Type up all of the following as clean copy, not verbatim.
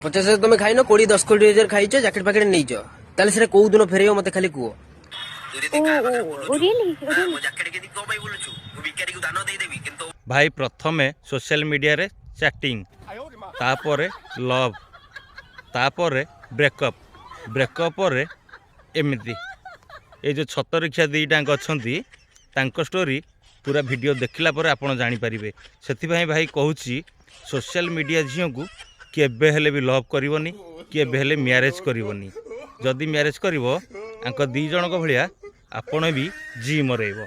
50,000 তুমি খাইନ 20-10 କୋଟି ଖାଇଛ ଜ୍ୟାକେଟ ଫ୍ୟାକେଟ ନେଇଛ ତାହେଲେ ସେଟା କୋଉ ଦିନ ଫେରେଇବ ମତେ ଖାଲି କୁହ। भाई प्रथमे सोशल मीडिया रे चैटिंग तापरे लव तापरे ब्रेकअप ब्रेकअप रे एमती ये जो छतरिक्षा दीटाक अच्छी तांको स्टोरी पूरा वीडियो देखला पर आपण जानी परिबे। सेथिभाई भाई कहूची सोशल मीडिया झियो को केबे हेले भी लव करिवनी केबे हेले मैरिज करिवनी। जदि मैरिज करिवो आंको दी जनक भलिया आपण भी जी मरेइबो।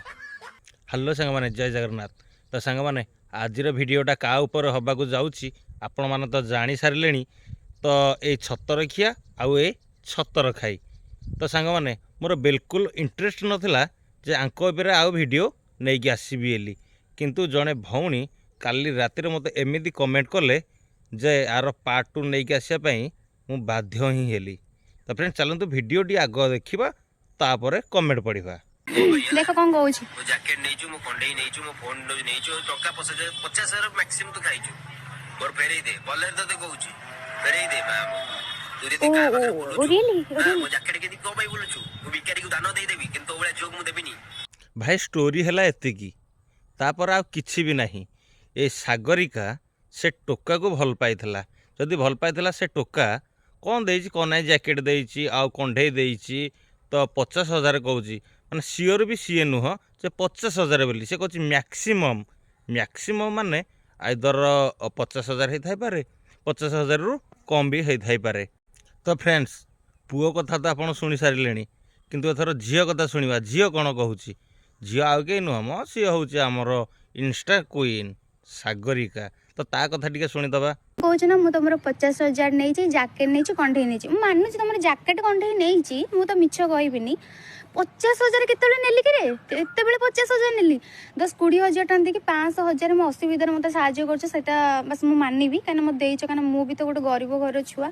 हेलो सांग माने जय जगन्नाथ। तो सांग माने आजिर भिडियोटा का ऊपर हबाकू जाउची आपण माने तो जानी सारिलेनी। तो ए छतरखिया आउ ए छतर खाई तो सांग माने मोर बिल्कुल इंटरेस्ट नथिला जे आंको एबेरे आउ भिडियो नेकी आसीबी एली, किंतु जड़े भौणी काली रातिर मते एमिदी कमेंट कले जे आर पार्ट 2 नेकी आसिया मु बाध्य ही हेली। तो फ्रेंड चलतु भिडियोटी आग देखा तापर कमेंट पढ़ा। देख कौन कहूँ जैकेट नहीं मो कंडे नहीं मो फोन नहीं टका 50,000 मैक्सिमम तो खाई मोर फेरई दे बल्ले तो कहूँ फेरई दे तू जदी का मो जैकेट के को भाई बोलछु मु बिकारी को दान दे देबी किंतु ओबळे जोग मु देबिनी। भाई स्टोरी है एतिकी तापर आ किछि भी नहीं। ए सागरिका से टोका को भल पाइथिला, जदि भल पाइथिला से टोका कौन देइछि कौन नहीं जैकेट देइछि आ कंढे देइछि तो 50,000 कहूँ माने सियोर भी सीए नुह से 50,000 बोली से कहूँ मैक्सिमम मैक्सिमम माने आइदर 50,000 होता पारे 50,000 रु कम भी होता पारे। तो फ्रेंड्स पुओ कथा तो आपड़ शुणी सारे किंतु एथर झील कथा शुणा। झील कौन कहूँ झील आउ कई नुह म सी हूँ आमर इंस्टा क्वीन सागरिका। तो ता कथा टिके शुणीदबा। कहूँ ना मुझे तुम 50,000 नहीं जैकेट नहीं कंढे नहीं मानुची तुम जैकेट कंढे नहीं मुझे मिछ कहबिनी 50,000 केत नेली कि एत 50,000 नेली 10-20,000 टଙ୍କା देखिए 500,000 मो असुविधा मत साहय कर बस मुझे मानवि कहीं मत देच कहीं मुझे भी तो गोटे गरीब घर छुआ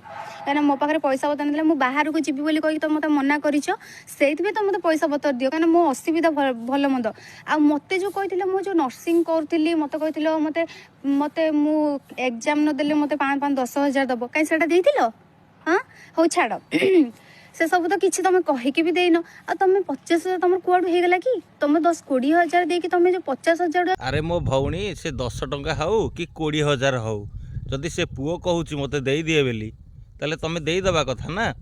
कहीं मो पाखे पैसा पतर ना मुझे बाहर को जी बोली कही तो मत मना कर तो मत पैसा पतर दियो कहीं मो असुविधा भल मंद आ मत जो कही मो जो नर्सिंग करी मत कही मत मत मु एग्जाम नदेले मत 5-10,000 दब कहीं से हाँ हौ छाड़ से सब तो किसी तुम कहीकि भी देन आ तुम 50,000 तुम कुआड़ू हो गला कि तुम 10-20,000 देकी तुम जो 50,000। अरे मो भौणी से 10 टंका हौ कि 20,000 हौ जदि से पुओ कहूँ मते देई दिए बेली ताले तुम देईदबा कथा ना।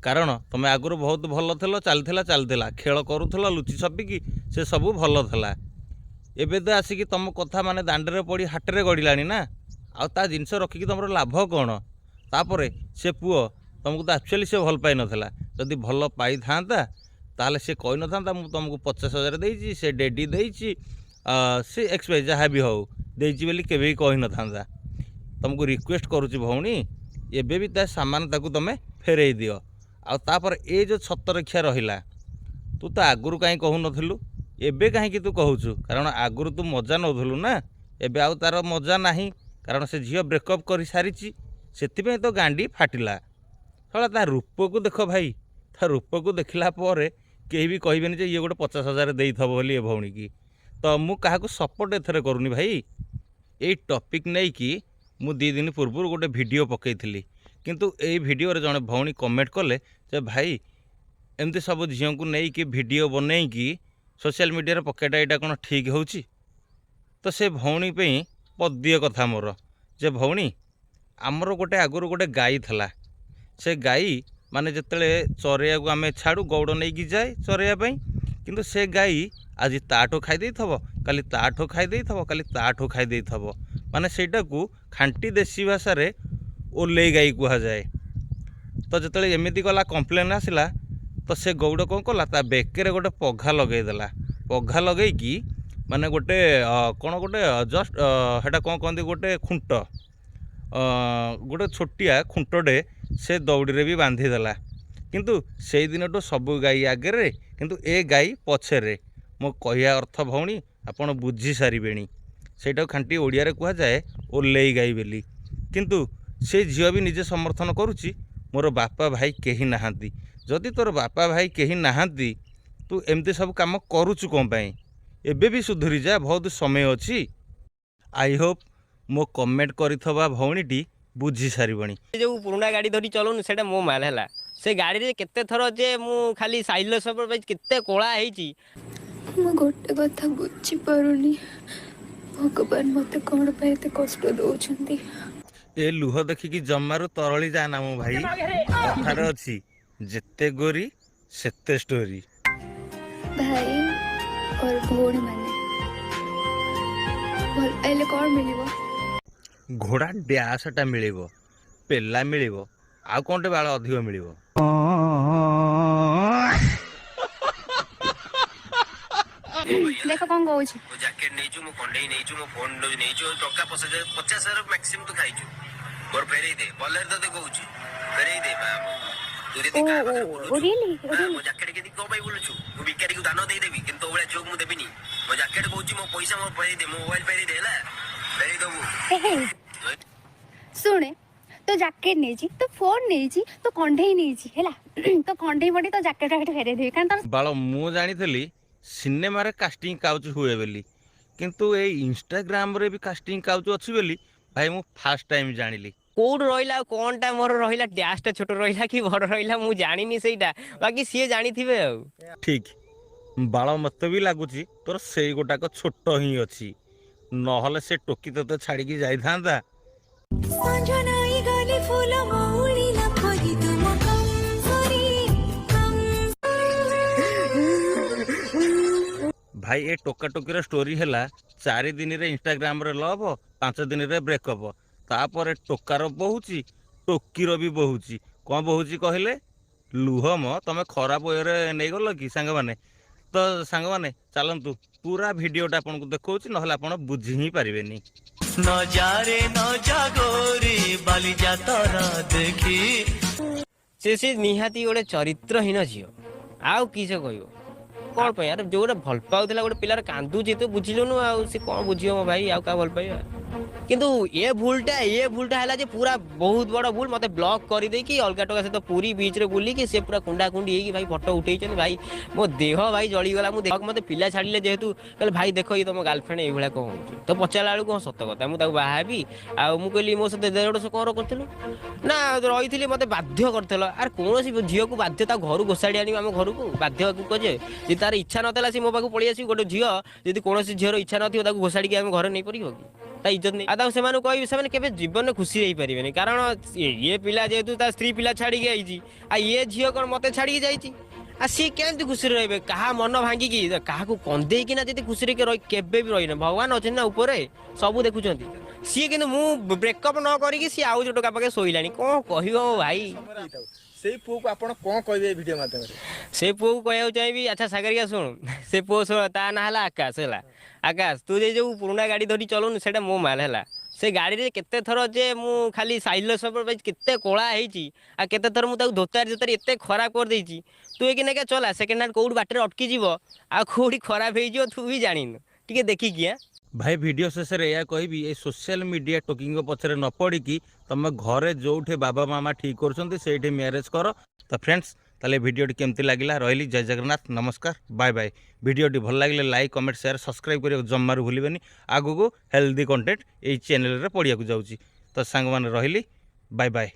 कारण तुम आगुरी बहुत भल थल चलता खेल करूल लुचि छपिकी से सबू भल थला। एबे तो आसिकी तुम कथा माने दांडे पड़ी हाटरे गड़िला ना आ ता जिनस रखिकी तुम लाभ कौन। तापर से पुओ तुमको तो एक्चुअली से भल पाई नथिला जदि भल पाई थांता ताले से कहि न थांता मु तुमको 50,000 देइछि से डेडी देइछि से एक्सपाइज जहाँ भी हो देइछि बोली केबे भी कहि न थांता। तुमको रिक्वेस्ट करूछि भौणी एबे भी ता सामान ताकू तमे फेरई दियो। आ तापर ए जो छतरखिया रहिला तू तो आगुरु काई कहू नथिलु एबे काहे कि तू कहूछु कारण आगुरु तू मजा नउथलु ना एबे आउ तार मजा नाही कारण से झियो ब्रेकअप कर सारिछि सेथिबे तो गांडी फाटिला। थोड़ा ता रूप को देख भाई ता रूप को देखला पर कहीं भी कहबेनि जे ये गोटे 50,000 देइथबो बोली ए भौणी की। तो मु काहाकू सपोर्ट एथरे करूनी भाई ए टॉपिक नहीं कि मु 2 दिन पूर्व गोटे वीडियो पकईथी किंतु ए वीडियो रे जने भौणी कमेंट कले जे भाई एमती सब झियों को नहीं कि वीडियो बनै कि सोशल मीडिया रे पकेटा एटा कोन ठीक होउची। तो से भौणी पे पद्य कथा मोर जे भौणी आमर गोटे आगुरु गोटे गाई थला से गाई माने जिते चरेया को आम छाड़ू गौड़ नहीं कि जाए चरेया किंतु से गाई आज ताठो खाई थब काली ताठो खाई थब काली ताठो खाई थब माने सेटा को खांटी देसी भाषा रे ओल्ले गाई कह जाए। तो जिते एमती गला कंप्लेन आसला तो से गौड़ कौन कला ता बेके गोटे पघा लगेदेला पघा लगेगी माने गोटे कौन गोटे जस्ट हेटा कौन कहते गोटे खुंट गोटे छोटिया खुंटटे से दौड़ी भी बांधीदेला किंतु से दिन तो सबू गाई आगे किंतु ए गाई पछरे मो कहया अर्थ भौणी आपड़ बुझी सारे सेटा खांटी ओडिया रे कह जाए ओल्ले गाई बेली किंतु से झील भी निजे समर्थन करुच्ची मोर बापा भाई कहीं नहांती जदि तोर बापा भाई कहीं नहांती तू एमती सब काम करुचु कौन पाई एबे भी सुधरी जा बहुत समय अच्छी। आई होप मो कमेंट करिथबा भौणीटी ବୁଝି ସାରିବଣି। जो पुराना गाड़ी धरी चलाऊँ से मो माल है से गाड़ी रे केते थर जे मु खाली साइलेंस केते कोला ହେଇଛି ମୁଁ ଗୋଟେ କଥା ବୁଝିପାରୁନି ଭଗବାନ ମୋତେ କ'ଣ ପାଇଁ ଏତେ କଷ୍ଟ ଦେଉଛନ୍ତି। ଏ ଲୁହ ଦେଖିକି ଜମାରୁ ତରଳି ଯାନା ମୋ ଭାଇ। କଥାରେ ଅଛି ଯେତେ ଗୋରି ସେତେ ଷ୍ଟୋରି। ଭାଇ और ଭଉଣୀ ମାନେ ଭଲ ପାଇଲେ କ'ଣ ମିଳିବ? ଘୋଡ଼ା ଡ୍ୟାସଟା ମିଳିବ, ପେଲା ମିଳିବ, ଆଉ କ'ଣଟେ ବାଳ ଅଧିକ ମିଳିବ। ଦେଖ କ'ଣ କହୁଛି। ମୋ ଜ୍ୟାକେଟ ନେଇଛୁ, ମୋ କଣ୍ଢେଇ ନେଇଛୁ, ମୋ ଫୋନ ନେଇଛୁ, ଟଙ୍କା 50,000 ମ୍ୟାକ୍ସିମମ୍ ତୁ ଖାଇଛୁ। ମୋର ଫେରେଇ ଦେ, ବଲେର ତତେ କହୁଛି ଫେରେଇ ଦେ। ତୁ ଯଦି କାହା ପାଖରେ ବୁଲୁଛୁ, ମୋ ଜ୍ୟାକେଟ କେମିତି କ'ଣ ପାଇଁ ବୁଲୁଛୁ? ମୁଁ ଭିକାରୀକୁ ଦାନ ଦେଇଦେବି କିନ୍ତୁ ତୋ ଭଳିଆ ଝିଅକୁ ମୁଁ ଦେବିନି। ମୋ ଜ୍ୟାକେଟ କହୁଛି ମୋ ପଇସା ମୋ ଫେରେଇ ଦେ, ମୋ ମୋବାଇଲ ଫେରେଇ ଦେ ହେଲା, ଫେରେଇ ଦବୁ। ଶୁଣେ ତୋ ଜ୍ୟାକେଟ ନେଇଛି, ତୋ ଫୋନ ନେଇଛି, ତୋ କଣ୍ଢେଇ ନେଇଛି ହେଲା, ତୋ କଣ୍ଢେଇ ପଟେ ତୋ ଜ୍ୟାକେଟ ଫେରେଇ ଦେବି କାରଣ ତାର ବାଳ ମୁଁ ଜାଣିଥିଲି ସିନେମାରେ କାଷ୍ଟିଂ କାଉଚ୍ ହୁଏ ବୋଲି, କିନ୍ତୁ ଏଇ ଇନଷ୍ଟାଗ୍ରାମରେ ବି କାଷ୍ଟିଂ କାଉଚ୍ ଅଛି ବୋଲି ଭାଇ ମୁଁ ଫାର୍ଷ୍ଟ ଟାଇମ୍ ଜାଣିଲି। କୋଉଠି ରହିଲା ଆଉ କଣଟା ମୋର ରହିଲା ଡ୍ୟାସଟା ଛୋଟ ରହିଲା କି ବଡ଼ ରହିଲା ମୁଁ ଜାଣିନି ସେଇଟା, ବାକି ସିଏ ଜାଣିଥିବେ ଆଉ। ଠିକ୍ ବାଳ ମତେ ବି ଲାଗୁଛି ତୋର ସେଇ ଗୋଟାକ ଛୋଟ ହିଁ ଅଛି, ନହେଲେ ସେ ଟୋକି ତତେ ଛାଡ଼ିକି ଯାଇଥାନ୍ତା। ଭାଇ ଏ ଟୋକା ଟୋକିର ଷ୍ଟୋରି ହେଲା 4 ଦିନରେ ଇନଷ୍ଟାଗ୍ରାମରେ ଲଭ୍, 5 ଦିନରେ ବ୍ରେକଅପ୍, ତାପରେ ଟୋକାର ବହୁଛି ଟୋକିର ବି ବହୁଛି। କ'ଣ ବହୁଛି କହିଲେ? ଲୁହ ମ ତମେ ଖରାପ ୱେରେ ନେଇଗଲ କି ସାଙ୍ଗମାନେ? ତ ସାଙ୍ଗମାନେ ଚାଲନ୍ତୁ ପୁରା ଭିଡ଼ିଓଟା ଆପଣଙ୍କୁ ଦେଖାଉଛି, ନହେଲେ ଆପଣ ବୁଝି ହିଁ ପାରିବେନି। ସେ ନିହାତି ଗୋଟେ ଚରିତ୍ରହୀନ ଝିଅ, ଆଉ କିସ କହିବ କ'ଣ ପାଇଁ? ଆରେ ଯୋଉଟା ଭଲ ପାଉଥିଲା ଗୋଟେ ପିଲାର କାନ୍ଦୁଛି ତୁ ବୁଝିଲୁନୁ, ଆଉ ସେ କ'ଣ ବୁଝିବ ମୋ ଭାଇ, ଆଉ କାହା ଭଲ ପାଇବା। କିନ୍ତୁ ଏ ଭୁଲଟା ହେଲା ଯେ ପୁରା ବହୁତ ବଡ଼ ଭୁଲ। ମୋତେ ବ୍ଲକ୍ କରିଦେଇକି ଅଲଗା ଟଙ୍କା ସହିତ ପୁରୀ ବିଚ୍ରେ ବୁଲିକି ସେ ପୁରା କୁଣ୍ଡା କୁଣ୍ଡି ହେଇକି ଭାଇ ଫଟୋ ଉଠେଇଛନ୍ତି। ଭାଇ ମୋ ଦେହ ଭାଇ ଜଳିଗଲା। ମୁଁ ଦେଖ ମୋତେ ପିଲା ଛାଡ଼ିଲେ ଯେହେତୁ କହିଲେ ଭାଇ ଦେଖ ଇଏ ତମ ଗାର୍ଲଫ୍ରେଣ୍ଡ ଏଇଭଳିଆ କ'ଣ ହେଉଛି, ତ ପଚାରିଲା ବେଳକୁ କ'ଣ ସତ କଥା ମୁଁ ତାକୁ ବାହା ହେବି। ଆଉ ମୁଁ କହିଲି ମୋ ସହିତ 1.5 ବର୍ଷ କ'ଣ କରିଥିଲୁ ନା ରହିଥିଲି, ମୋତେ ବାଧ୍ୟ କରିଥିଲ। ଆରେ କୌଣସି ଝିଅକୁ ବାଧ୍ୟ ତା ଘରୁ ଘୋଷାଡ଼ି ଆଣିବ ଆମ ଘରକୁ ବାଧ୍ୟ ଯେ ଯଦି ତାର ଇଚ୍ଛା ନଥିଲା ସେ ମୋ ପାଖକୁ ପଳେଇ ଆସିବି। ଗୋଟେ ଝିଅ ଯଦି କୌଣସି ଝିଅର ଇଚ୍ଛା ନଥିବ ତାକୁ ଘୋଷାଡ଼ିକି ଆମେ ଘରେ ନେଇପାରିବ କି? ତା ଇଜ୍ଜତ ନେଇ ଆଉ ତାକୁ ସେମାନଙ୍କୁ କହିବି, ସେମାନେ କେବେ ଜୀବନରେ ଖୁସି ହେଇପାରିବେନି। କାରଣ ଇଏ ପିଲା ଯେହେତୁ ତା ସ୍ତ୍ରୀ ପିଲା ଛାଡ଼ିକି ଯାଇଛି, ଆଉ ଇଏ ଝିଅ କ'ଣ ମୋତେ ଛାଡ଼ିକି ଯାଇଛି, ଆଉ ସିଏ କେମିତି ଖୁସିରେ ରହିବେ? କାହା ମନ ଭାଙ୍ଗିକି କାହାକୁ କନ୍ଦେଇକିନା ଯଦି ଖୁସିରେ କେବେ ବି ରହିନେ। ଭଗବାନ ଅଛନ୍ତି ନା ଉପରେ, ସବୁ ଦେଖୁଛନ୍ତି। ସିଏ କିନ୍ତୁ ମୁଁ ବ୍ରେକଅପ୍ ନ କରିକି ସିଏ ଆଉ ଯୋଉ ଟୋକା ପାଖେ ଶୋଇଲାଣି, କ'ଣ କହିବ ମୋ ଭାଇ? ସେଇ ପୁଅକୁ ଆପଣ କ'ଣ କହିବେ ଏ ଭିଡ଼ିଓ ମାଧ୍ୟମରେ? ସେ ପୁଅକୁ କହିବାକୁ ଚାହିଁବି, ଆଚ୍ଛା ସାଗରିକା ଶୁଣୁ, ସେ ପୁଅ ଶୁଣ ତା ନାଁ ହେଲା ଆକାଶ ହେଲା। ଆକାଶ ତୁ ଯୋଉ ପୁରୁଣା ଗାଡ଼ି ଧରି ଚଲାଉନୁ ସେଇଟା ମୋ ମାଲ ହେଲା। ସେ ଗାଡ଼ିରେ କେତେ ଥର ଯେ ମୁଁ ଖାଲି ସାଇଲେନ୍ସ କେତେ କୋଳା ହେଇଛି, ଆଉ କେତେ ଥର ମୁଁ ତାକୁ ଧୋତାରି ଏତେ ଖରାପ କରିଦେଇଛି। ତୁ ଏଇକିନା ଚଲା, ସେକେଣ୍ଡ ହ୍ୟାଣ୍ଡ କୋଉଠି ବାଟରେ ଅଟକିଯିବ ଆଉ କୋଉଠି ଖରାପ ହେଇଯିବ ତୁ ବି ଜାଣିନୁ, ଟିକେ ଦେଖିକି। ଭାଇ ଭିଡ଼ିଓ ଶେଷରେ ଏହା କହିବି, ଏ ସୋସିଆଲ ମିଡ଼ିଆ ଟୋକିଙ୍କ ପଛରେ ନ ପଡ଼ିକି ତମ ଘରେ ଯୋଉଠି ବାବା ମାମା ଠିକ୍ କରୁଛନ୍ତି ସେଇଠି ମ୍ୟାରେଜ୍ କର। ତ ଫ୍ରେଣ୍ଡସ୍ ତାହେଲେ ଭିଡ଼ିଓଟି କେମିତି ଲାଗିଲା? ରହିଲି, ଜୟ ଜଗନ୍ନାଥ, ନମସ୍କାର, ବାଏ ବାଏ। ଭିଡ଼ିଓଟି ଭଲ ଲାଗିଲେ ଲାଇକ୍ କମେଣ୍ଟ ସେୟାର ସବସ୍କ୍ରାଇବ୍ କରିବାକୁ ଜମାରୁ ଭୁଲିବେନି। ଆଗକୁ ହେଲ୍ଦି କଣ୍ଟେଣ୍ଟ ଏଇ ଚ୍ୟାନେଲରେ ପଡ଼ିବାକୁ ଯାଉଛି। ତ ସାଙ୍ଗମାନେ ରହିଲି, ବାଏ ବାଏ।